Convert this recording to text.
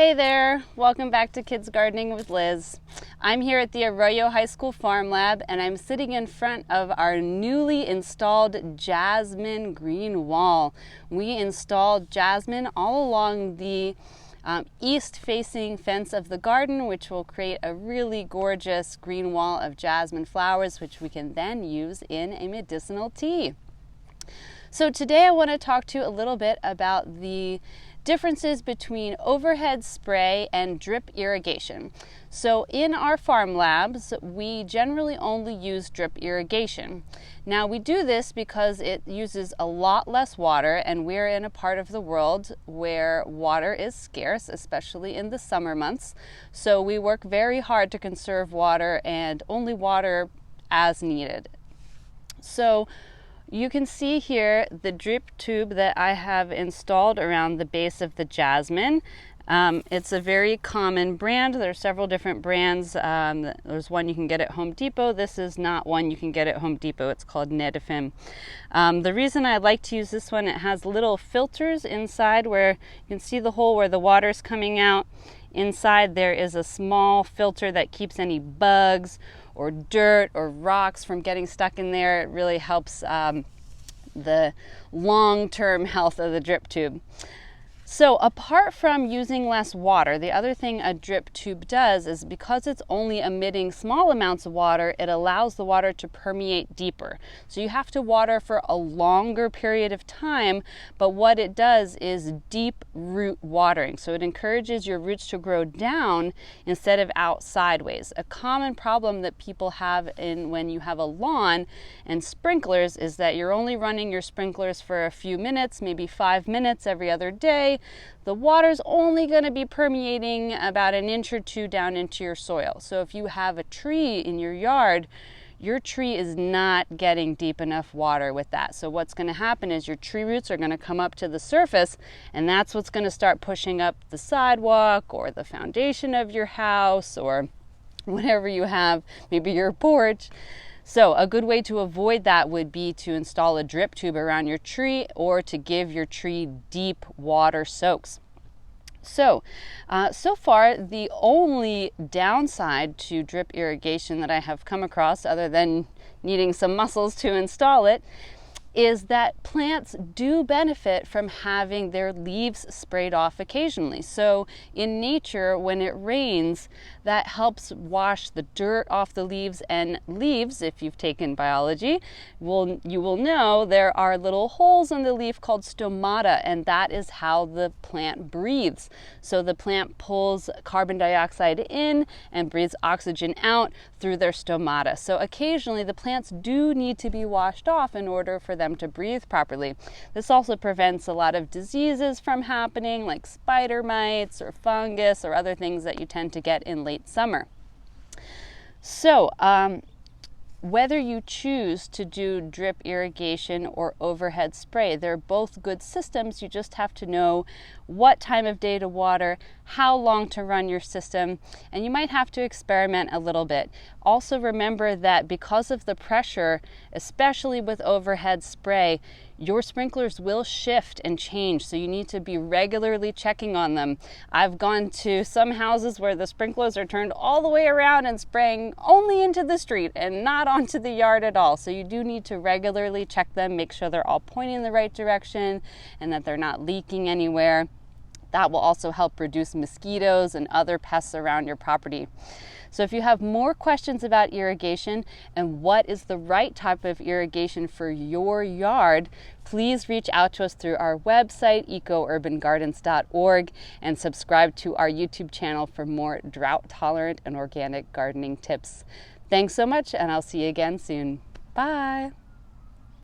Hey there, welcome back to Kids Gardening with Liz. I'm here at the Arroyo High School Farm Lab and I'm sitting in front of our newly installed jasmine green wall. We installed jasmine all along the east-facing fence of the garden, which will create a really gorgeous green wall of jasmine flowers, which we can then use in a medicinal tea. So today I want to talk to you a little bit about the differences between overhead spray and drip irrigation. So in our farm labs, we generally only use drip irrigation. Now we do this because it uses a lot less water, and we're in a part of the world where water is scarce, especially in the summer months. So we work very hard to conserve water and only water as needed. So you can see here the drip tube that I have installed around the base of the jasmine. It's a very common brand. There are several different brands. There's one you can get at Home Depot. This is not one you can get at Home Depot. It's called Netafim. The reason I like to use this one, it has little filters inside where you can see the hole where the water's coming out. Inside there is a small filter that keeps any bugs or dirt or rocks from getting stuck in there. It really helps the long-term health of the drip tube. So apart from using less water, the other thing a drip tube does is because it's only emitting small amounts of water, it allows the water to permeate deeper. So you have to water for a longer period of time, but what it does is deep root watering. So it encourages your roots to grow down instead of out sideways. A common problem that people have when you have a lawn and sprinklers is that you're only running your sprinklers for a few minutes, maybe 5 minutes every other day. The water's only going to be permeating about an inch or two down into your soil. So if you have a tree in your yard, your tree is not getting deep enough water with that. So what's going to happen is your tree roots are going to come up to the surface, and that's what's going to start pushing up the sidewalk or the foundation of your house or whatever you have, maybe your porch. So a good way to avoid that would be to install a drip tube around your tree or to give your tree deep water soaks. So far, the only downside to drip irrigation that I have come across, other than needing some muscles to install it, is that plants do benefit from having their leaves sprayed off occasionally. So in nature, when it rains, that helps wash the dirt off the leaves, and leaves, if you've taken biology, you will know there are little holes in the leaf called stomata, and that is how the plant breathes. So the plant pulls carbon dioxide in and breathes oxygen out through their stomata. So occasionally the plants do need to be washed off in order for them to breathe properly. This also prevents a lot of diseases from happening, like spider mites or fungus or other things that you tend to get in late summer. So whether you choose to do drip irrigation or overhead spray, they're both good systems. You just have to know what time of day to water, how long to run your system, and you might have to experiment a little bit. Also remember that because of the pressure, especially with overhead spray, your sprinklers will shift and change, so you need to be regularly checking on them. I've gone to some houses where the sprinklers are turned all the way around and spraying only into the street and not onto the yard at all. So you do need to regularly check them, make sure they're all pointing in the right direction and that they're not leaking anywhere. That will also help reduce mosquitoes and other pests around your property. So if you have more questions about irrigation and what is the right type of irrigation for your yard, please reach out to us through our website, ecourbangardens.org, and subscribe to our YouTube channel for more drought-tolerant and organic gardening tips. Thanks so much, and I'll see you again soon. Bye.